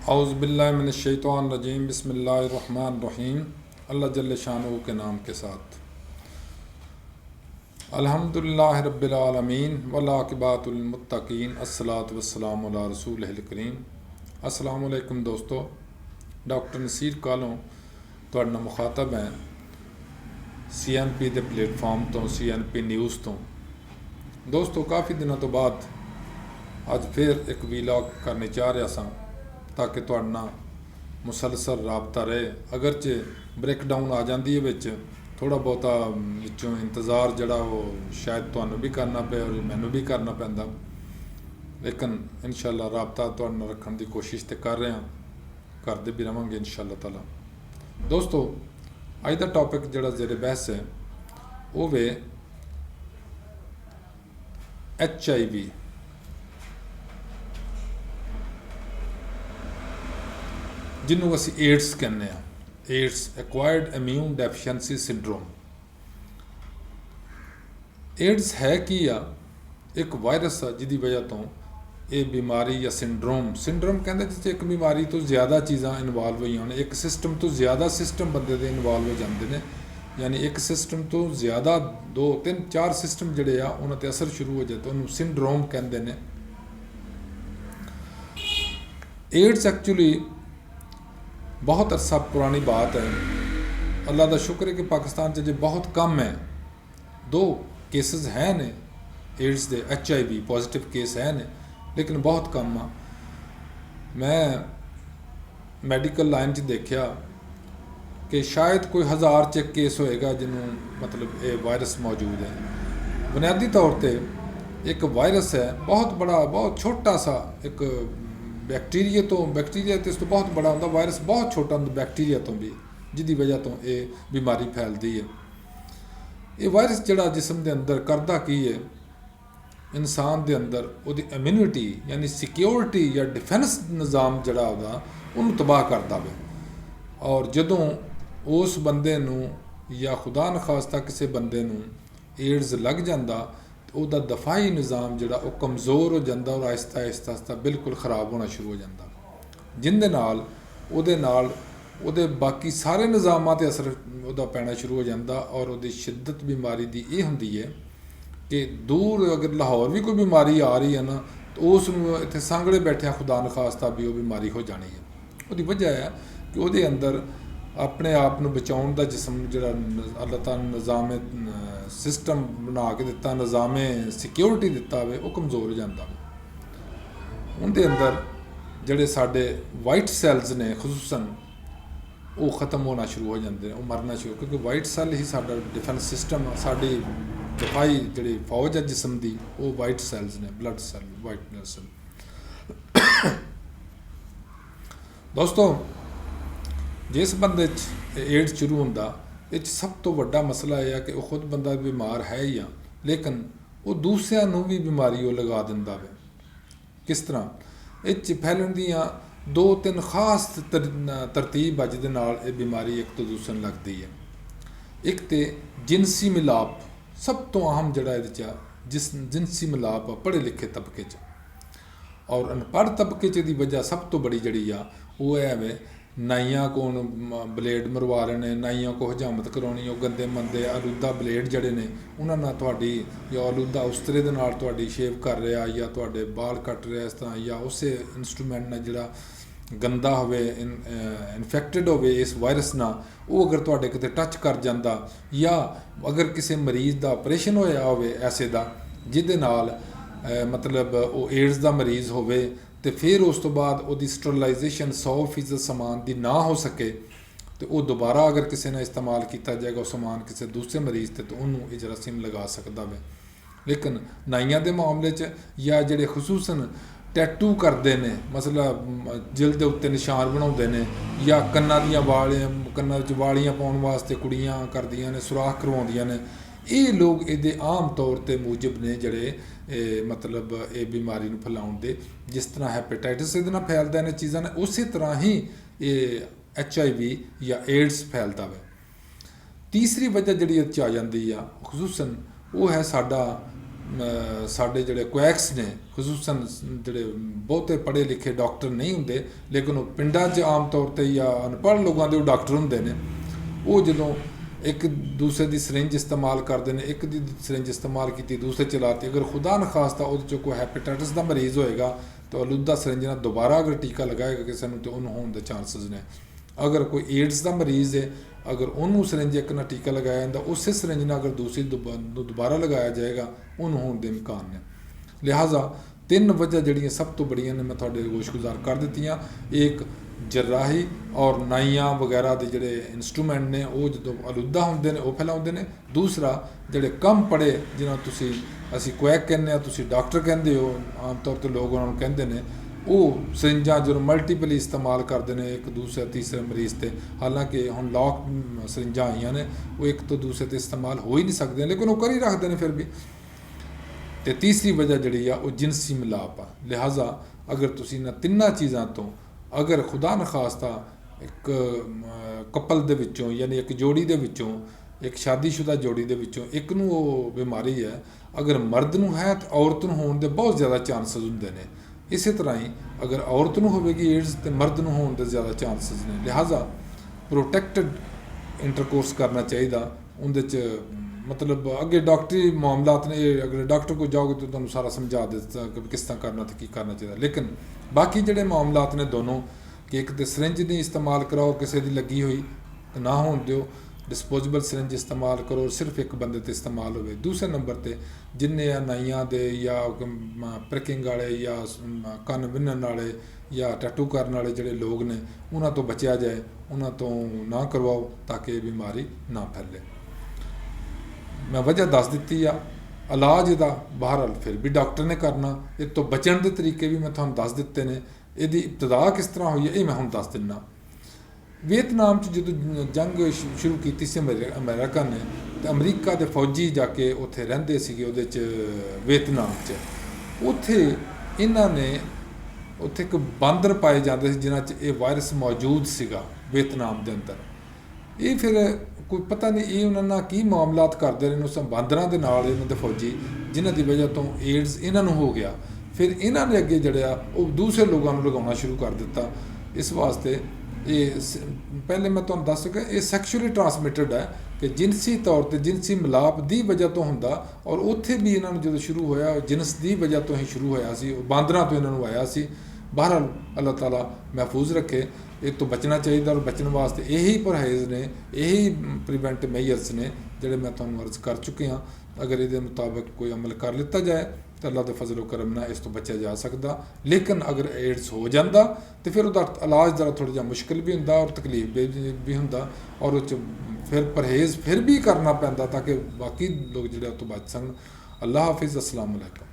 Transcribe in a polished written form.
औज़ुबिल्लाहिमिनश्शैतानिर्रजीम बिस्मिल्लाहिर्रहमानिर्रहीम। अल्लाह जल्ल शानहू के नाम के साथ। अल्हम्दुलिल्लाहि रब्बिल आलमीन वल आक़िबतुल मुत्तक़ीन अस्सलातु वस्सलामु अला रसूलिहिल करीम। अस्सलामु अलैकुम दोस्तों, डॉक्टर नसीर कालों तुहाडे नाल मुखातब है CNP के प्लेटफॉर्म तो CNP न्यूज़ तो। दोस्तों, काफ़ी दिनों तो बाद अज फिर एक वीलॉग करने चाह रहा सा ताकि तुहाडे नाल मुसलसल राबता रहे। अगरचे ब्रेकडाउन आ जाती है विच थोड़ा बहुता विचों इंतज़ार जड़ा वो शायद तुहानू भी करना पे और मैनू भी करना पैंदा, लेकिन इंशाअल्लाह राबता तुहाडे नाल रखने की कोशिश तो कर रहे हैं, करते भी रहांगे इंशाअल्लाह ताला। दोस्तों, अज का टॉपिक जड़ा ज़ेरे बहस है वो वे HIV जिन्हों असी एड्स कहने, AIDS acquired immune deficiency syndrome. AIDS है कि आ एक वायरस है जिसकी वजह तो ये बीमारी या सिंड्रोम कहते जिस एक बीमारी तो ज़्यादा चीज़ां इनवॉल्व हुई होने, एक सिस्टम तो ज़्यादा सिस्टम बंदे दे इनवॉल्व हो जाते हैं, यानी एक सिस्टम तो ज़्यादा 2 3 4 सिस्टम जड़े आ उन्होंने असर शुरू हो जाए तो उन्होंने सिंड्रोम कहते हैं। एड्स एक्चुअली बहुत अरसा पुरानी बात है। अल्लाह का शुक्र है कि पाकिस्तान जो बहुत कम है, 2 केसेस हैं ने एड्स के, HIV पॉजिटिव केस है ने, लेकिन बहुत कम आ। मैं मैडिकल लाइन देखा कि शायद कोई 1000 च केस होएगा जिन्हों मतलब ये वायरस मौजूद है। बुनियादी तौर पर एक वायरस है, बहुत बड़ा बहुत छोटा सा एक बैक्टीरिया तो इस तो बहुत बड़ा होंगे, वायरस बहुत छोटा होंगे बैक्टीरिया तो भी, जिसकी वजह तो ये बीमारी फैलती है। ये वायरस जड़ा जिसम के अंदर करता की है, इंसान के अंदर उसकी इम्यूनिटी यानी सिक्योरिटी या डिफेंस निज़ाम जड़ा उन्होंने तबाह करता है। और जदों उस बंदे नूं या खुदा न खास्ता किसी बंदे नूं एड्स लग जाता तो उसका दफाई निज़ाम जड़ा वो कमज़ोर हो जाता और आहिस्ता आहिस्ता आहिस्ता बिल्कुल ख़राब होना शुरू हो जाता, जिंदे नाल उहदे बाकी सारे निज़ामां ते असर उहदा पैना शुरू हो जाता। और उहदी शिद्दत बीमारी दी ये हुंदी है कि दूर अगर लाहौर भी कोई बीमारी आ रही है ना तो उस इत्थे सांगड़े बैठे खुदा न खास्ता भी वो बीमारी हो जानी है। उसकी वजह है कि उहदे अंदर अपने आप को बचाने का जिसम जड़ा अल्लाह ताला निज़ाम सिस्टम बना के दिता, निज़ाम सिक्योरिटी दिता है, वो कमज़ोर हो जाता है। उनके अंदर जड़े साढ़े वाइट सैल्स ने खसूसन वो ख़त्म होना शुरू हो जाते हैं, वो मरना शुरू, क्योंकि वाइट सैल ही साडा डिफेंस सिस्टम है, साड़ी दफाई जी फौज है जिसम की, वो वाइट सैल्स ने, blood cell, white blood cell. दोस्तों, जिस बंदे एड्स शुरू होंदा ये सब तो बड़ा मसला यह है कि वह खुद बंदा बीमार है ही, लेकिन वो दूसरिਆਂ ਨੂੰ भी बीमारी वो लगा दिंदा है। किस तरह ये फैलन दियाँ 2-3 खास तरतीब है जिहदे नाल ये बीमारी एक तो दूसरे लगती है। एक तो जिनसी मिलाप सब तो अहम जड़ा ये जिनसी मिलाप आ पढ़े लिखे तबके च, और अनपढ़ तबके च दी वजह सब तो बड़ी जड़ी आ वो है वे नाइयां को ब्लेड मरवा रहे हैं, नाइयां को हजामत करवानी, वो गंदे मंदे आलूदा ब्लेड जड़े ने उन्होंने तुहाडी या आलूदा उस्तरे दे नाल तुहाडी शेव कर रहा या तुहाडे बाल कट रहा इस तरह, या उस इंस्ट्रूमेंट ने जड़ा गंदा होवे इन्फेक्टेड होवे इस वायरस ना, वो अगर तुहाडे किते टच कर जाता, या अगर किसी मरीज़ का ऑपरेशन होया होवे ऐसे दा जिहदे नाल मतलब वो एड्स का मरीज़ होवे तो फिर उस तो बाद वो स्टरलाइजेशन 100% समान की ना हो सके तो वो दोबारा अगर किसी ने इस्तेमाल किया जाएगा वो समान किसी दूसरे मरीज़ से तो उन्होंने जरासीम लगा सकता है। लेकिन नाइयां के मामले च या जिहड़े खसूसन टैटू करते हैं, मसला जिल्द के उत्ते निशान बनाते हैं, या कन्ना दियां वालियां पाउण वास्ते कुड़ियां करदियां ने, सुराख करवाउंदियां ने, ये लोग ये आम तौर पर मूजब ने जड़े मतलब ये बीमारी को फैलाउण दे। जिस तरह हैपेटाइटिस ये फैलता इन्हें चीज़ों ने, उस तरह ही ये HIV या एड्स फैलता है। तीसरी वजह जी आ जाती है खसूसन वो है साडा ਸਾਡੇ ਜਿਹੜੇ ਕੁਐਕਸ ਨੇ, ਖਸੂਸਨ ਜਿਹੜੇ ਬਹੁਤੇ ਪੜ੍ਹੇ ਲਿਖੇ ਡਾਕਟਰ ਨਹੀਂ ਹੁੰਦੇ, ਲੇਕਿਨ ਉਹ ਪਿੰਡਾਂ 'ਚ ਆਮ ਤੌਰ 'ਤੇ ਜਾਂ ਅਨਪੜ੍ਹ ਲੋਕਾਂ ਦੇ ਉਹ ਡਾਕਟਰ ਹੁੰਦੇ ਨੇ, ਉਹ ਜਦੋਂ ਇੱਕ ਦੂਸਰੇ ਦੀ ਸਰਿੰਜ ਇਸਤੇਮਾਲ ਕਰਦੇ ਨੇ, ਇੱਕ ਦੀ ਸਰਿੰਜ ਇਸਤੇਮਾਲ ਕੀਤੀ ਦੂਸਰੇ ਚਲਾਤੀ, ਅਗਰ ਖੁਦਾ ਨਾ ਖਾਸਤਾ ਉਹਦੇ 'ਚੋਂ ਕੋਈ ਹੈਪੇਟਾਈਟਸ ਦਾ ਮਰੀਜ਼ ਹੋਏਗਾ ਤਾਂ ਅਲੁੱਦਾ ਸਰਿੰਜ ਨਾਲ ਦੁਬਾਰਾ ਅਗਰ ਟੀਕਾ ਲਗਾਏਗਾ ਕਿਸੇ ਨੂੰ ਤਾਂ ਉਹਨੂੰ ਹੋਣ ਦੇ ਚਾਂਸਸ ਨੇ। ਅਗਰ ਕੋਈ ਏਡਸ ਦਾ ਮਰੀਜ਼ ਹੈ, ਅਗਰ ਉਹਨੂੰ ਸਰਿੰਜ ਇੱਕ ਨਾਲ ਟੀਕਾ ਲਗਾਇਆ ਜਾਂਦਾ, ਉਸੇ ਸਰਿੰਜ ਨਾਲ ਅਗਰ ਦੂਸਰੀ ਨੂੰ ਦੁਬਾਰਾ ਲਗਾਇਆ ਜਾਏਗਾ ਉਹਨੂੰ ਹੋਣ ਦੇ ਇਮਕਾਨ ਨੇ। ਲਿਹਾਜ਼ਾ 3 ਵਜ੍ਹਾ ਜਿਹੜੀਆਂ ਸਭ ਤੋਂ ਬੜੀਆਂ ਨੇ ਮੈਂ ਤੁਹਾਡੇ ਗੋਸ਼ਗੁਜ਼ਾਰ ਕਰ ਦਿੱਤੀਆਂ। ਇੱਕ ਜਰਾਹੀ ਔਰ ਨਾਈਆਂ ਵਗੈਰਾ ਦੇ ਜਿਹੜੇ ਇੰਸਟਰੂਮੈਂਟ ਨੇ ਉਹ ਜਦੋਂ ਅਲੁੱਦਾ ਹੁੰਦੇ ਨੇ ਉਹ ਫੈਲਾਉਂਦੇ ਨੇ। ਦੂਸਰਾ ਜਿਹੜੇ ਕਮ ਪੜ੍ਹੇ ਜਿਹਨਾਂ ਅਸੀਂ ਕੁਐਕ ਕਹਿੰਦੇ ਹਾਂ, ਤੁਸੀਂ ਡਾਕਟਰ ਕਹਿੰਦੇ ਹੋ, ਆਮ ਤੌਰ 'ਤੇ ਲੋਕ ਉਹਨਾਂ ਨੂੰ ਕਹਿੰਦੇ ਨੇ, ਉਹ ਸਰਿੰਜਾਂ ਜਦੋਂ ਮਲਟੀਪਲੀ ਇਸਤੇਮਾਲ ਕਰਦੇ ਨੇ ਇੱਕ ਦੂਸਰੇ ਤੀਸਰੇ ਮਰੀਜ਼ 'ਤੇ। ਹਾਲਾਂਕਿ ਹੁਣ ਲੌਕ ਸਰਿੰਜਾਂ ਆਈਆਂ ਨੇ, ਉਹ ਇੱਕ ਤੋਂ ਦੂਸਰੇ 'ਤੇ ਇਸਤੇਮਾਲ ਹੋ ਹੀ ਨਹੀਂ ਸਕਦੇ, ਲੇਕਿਨ ਉਹ ਕਰ ਹੀ ਰੱਖਦੇ ਨੇ ਫਿਰ ਵੀ। ਅਤੇ ਤੀਸਰੀ ਵਜ੍ਹਾ ਜਿਹੜੀ ਆ ਉਹ ਜਿਨਸੀ ਮਿਲਾਪ ਆ। ਲਿਹਾਜ਼ਾ ਅਗਰ ਤੁਸੀਂ ਇਹਨਾਂ ਤਿੰਨਾਂ ਚੀਜ਼ਾਂ ਤੋਂ ਅਗਰ ਖੁਦਾ ਨਖਾਸਤਾ ਇੱਕ ਕਪਲ ਦੇ ਵਿੱਚੋਂ, ਯਾਨੀ ਇੱਕ ਜੋੜੀ ਦੇ ਵਿੱਚੋਂ, ਇੱਕ ਸ਼ਾਦੀशुदा ਜੋੜੀ ਦੇ ਵਿੱਚੋਂ ਇੱਕ ਨੂੰ ਉਹ ਬਿਮਾਰੀ ਹੈ, ਅਗਰ ਮਰਦ ਨੂੰ ਹੈ ਤਾਂ ਔਰਤ ਨੂੰ ਹੋਣ ਦੇ ਬਹੁਤ ਜ਼ਿਆਦਾ ਚਾਂਸਸ ਹੁੰਦੇ ਨੇ। ਇਸੇ ਤਰ੍ਹਾਂ ਹੀ ਅਗਰ ਔਰਤ ਨੂੰ ਹੋਵੇਗੀ ਏਡਸ ਤਾਂ ਮਰਦ ਨੂੰ ਹੋਣ ਦੇ ਜ਼ਿਆਦਾ ਚਾਂਸਸ ਨੇ। ਲਿਹਾਜ਼ਾ ਪ੍ਰੋਟੈਕਟਡ ਇੰਟਰਕੋਰਸ ਕਰਨਾ ਚਾਹੀਦਾ। ਉਹਦੇ 'ਚ ਮਤਲਬ ਅੱਗੇ ਡਾਕਟਰੀ ਮਾਮਲਾਤ ਨੇ, ਅਗਰ ਡਾਕਟਰ ਕੋਲ ਜਾਓਗੇ ਤਾਂ ਤੁਹਾਨੂੰ ਸਾਰਾ ਸਮਝਾ ਦਿੱਤਾ ਕਿ ਕਿਸ ਤਰ੍ਹਾਂ ਕਰਨਾ ਤੇ ਕੀ ਕਰਨਾ ਚਾਹੀਦਾ। ਲੇਕਿਨ ਬਾਕੀ ਜਿਹੜੇ ਮਾਮਲਾਤ ਨੇ ਦੋਨੋਂ, ਕਿ ਇੱਕ ਤਾਂ ਸਰਿੰਜ ਨਹੀਂ ਇਸਤੇਮਾਲ ਕਰਾਓ ਕਿਸੇ ਦੀ ਲੱਗੀ ਹੋਈ, ਨਾ ਹੋਣ ਦਿਓ। ਡਿਸਪੋਜ਼ੇਬਲ ਸਰਿੰਜ ਇਸਤੇਮਾਲ ਕਰੋ, ਸਿਰਫ ਇੱਕ ਬੰਦੇ 'ਤੇ ਇਸਤੇਮਾਲ ਹੋਵੇ। ਦੂਸਰੇ ਨੰਬਰ 'ਤੇ ਜਿੰਨੇ ਆ ਨਾਈਆਂ ਦੇ ਜਾਂ ਪ੍ਰਿਕਿੰਗ ਵਾਲੇ ਜਾਂ ਕੰਨ ਵਿੰਨਣ ਵਾਲੇ ਜਾਂ ਟੈਟੂ ਕਰਨ ਵਾਲੇ ਜਿਹੜੇ ਲੋਕ ਨੇ, ਉਹਨਾਂ ਤੋਂ ਬਚਿਆ ਜਾਏ, ਉਹਨਾਂ ਤੋਂ ਨਾ ਕਰਵਾਓ ਤਾਂ ਕਿ ਇਹ ਬਿਮਾਰੀ ਨਾ ਫੈਲੇ। ਮੈਂ ਵਜ੍ਹਾ ਦੱਸ ਦਿੱਤੀ ਆ। ਇਲਾਜ ਇਹਦਾ ਬਹਰਹਾਲ ਫਿਰ ਵੀ ਡਾਕਟਰ ਨੇ ਕਰਨਾ। ਇਹ ਤੋਂ ਬਚਣ ਦੇ ਤਰੀਕੇ ਵੀ ਮੈਂ ਤੁਹਾਨੂੰ ਦੱਸ ਦਿੱਤੇ ਨੇ। ਇਹਦੀ ਇਬਤਦਾ ਕਿਸ ਤਰ੍ਹਾਂ ਹੋਈ ਹੈ ਇਹ ਮੈਂ ਹੁਣ ਦੱਸ ਦਿੰਦਾ। ਵੀਅਤਨਾਮ 'ਚ ਜਦੋਂ ਜੰਗ ਸ਼ੁਰੂ ਕੀਤੀ ਸੀ ਅਮਰੀਕਾ ਨੇ, ਤਾਂ ਅਮਰੀਕਾ ਦੇ ਫੌਜੀ ਜਾ ਕੇ ਉੱਥੇ ਰਹਿੰਦੇ ਸੀਗੇ, ਉਹਦੇ 'ਚ ਵੀਅਤਨਾਮ 'ਚ। ਉੱਥੇ ਇਹਨਾਂ ਨੇ ਉੱਥੇ ਇੱਕ ਬਾਂਦਰ ਪਾਏ ਜਾਂਦੇ ਸੀ ਜਿਨ੍ਹਾਂ 'ਚ ਇਹ ਵਾਇਰਸ ਮੌਜੂਦ ਸੀਗਾ ਵੀਅਤਨਾਮ ਦੇ ਅੰਦਰ। ਇਹ ਫਿਰ ਕੋਈ ਪਤਾ ਨਹੀਂ ਇਹ ਉਹਨਾਂ ਨਾਲ ਕੀ ਮਾਮਲਾਤ ਕਰਦੇ ਰਹੇ ਨੇ ਉਸ ਬਾਂਦਰਾਂ ਦੇ ਨਾਲ, ਇਹਨਾਂ ਦੇ ਫੌਜੀ, ਜਿਨ੍ਹਾਂ ਦੀ ਵਜ੍ਹਾ ਤੋਂ ਏਡਸ ਇਹਨਾਂ ਨੂੰ ਹੋ ਗਿਆ। ਫਿਰ ਇਹਨਾਂ ਨੇ ਅੱਗੇ ਜਿਹੜਾ ਉਹ ਦੂਸਰੇ ਲੋਕਾਂ ਨੂੰ ਲਗਾਉਣਾ ਸ਼ੁਰੂ ਕਰ ਦਿੱਤਾ। ਇਸ ਵਾਸਤੇ ਇਹ ਪਹਿਲੇ ਮੈਂ ਤੁਹਾਨੂੰ ਦੱਸ ਸਕਾਂ, ਇਹ ਸੈਕਸ਼ੂਅਲੀ ਟਰਾਂਸਮਿਟਡ ਹੈ, ਕਿ ਜਿਨਸੀ ਤੌਰ 'ਤੇ ਜਿਨਸੀ ਮਿਲਾਪ ਦੀ ਵਜ੍ਹਾ ਤੋਂ ਹੁੰਦਾ। ਔਰ ਉੱਥੇ ਵੀ ਇਹਨਾਂ ਨੂੰ ਜਦੋਂ ਸ਼ੁਰੂ ਹੋਇਆ ਜਿਨਸ ਦੀ ਵਜ੍ਹਾ ਤੋਂ ਹੀ ਸ਼ੁਰੂ ਹੋਇਆ ਸੀ, ਬਾਂਦਰਾਂ ਤੋਂ ਇਹਨਾਂ ਨੂੰ ਆਇਆ ਸੀ। ਬਹਰਹਾਲ ਅੱਲਾਹ ਤਾਲਾ ਮਹਿਫੂਜ਼ ਰੱਖੇ। ਇਹ ਤੋਂ ਬਚਣਾ ਚਾਹੀਦਾ, ਔਰ ਬਚਣ ਵਾਸਤੇ ਇਹੀ ਪਰਹੇਜ਼ ਨੇ, ਇਹੀ ਪ੍ਰੀਵੈਂਟ ਮੇਜਰਸ ਨੇ ਜਿਹੜੇ ਮੈਂ ਤੁਹਾਨੂੰ ਅਰਜ਼ ਕਰ ਚੁੱਕੇ ਹਾਂ। ਅਗਰ ਇਹਦੇ ਮੁਤਾਬਕ ਕੋਈ ਅਮਲ ਕਰ ਲਿੱਤਾ ਜਾਏ ਤਾਂ ਅੱਲਾਹ ਦੇ ਫਜ਼ਲ ਕਰਮ ਨਾਲ ਇਸ ਤੋਂ ਬਚਿਆ ਜਾ ਸਕਦਾ। ਲੇਕਿਨ ਅਗਰ ਏਡਸ ਹੋ ਜਾਂਦਾ ਤਾਂ ਫਿਰ ਉਹਦਾ ਇਲਾਜ ਜ਼ਰਾ ਥੋੜ੍ਹਾ ਜਿਹਾ ਮੁਸ਼ਕਿਲ ਵੀ ਹੁੰਦਾ ਔਰ ਤਕਲੀਫ ਵੀ ਹੁੰਦਾ, ਔਰ ਉਹ 'ਚ ਫਿਰ ਪਰਹੇਜ਼ ਫਿਰ ਵੀ ਕਰਨਾ ਪੈਂਦਾ ਤਾਂ ਕਿ ਬਾਕੀ ਲੋਕ ਜਿਹੜੇ ਉਹ ਤੋਂ ਬਚ ਸਕਣ। ਅੱਲਾਹ ਹਾਫਿਜ਼। ਅਸਲਾਮ ਅਲੈਕੁਮ।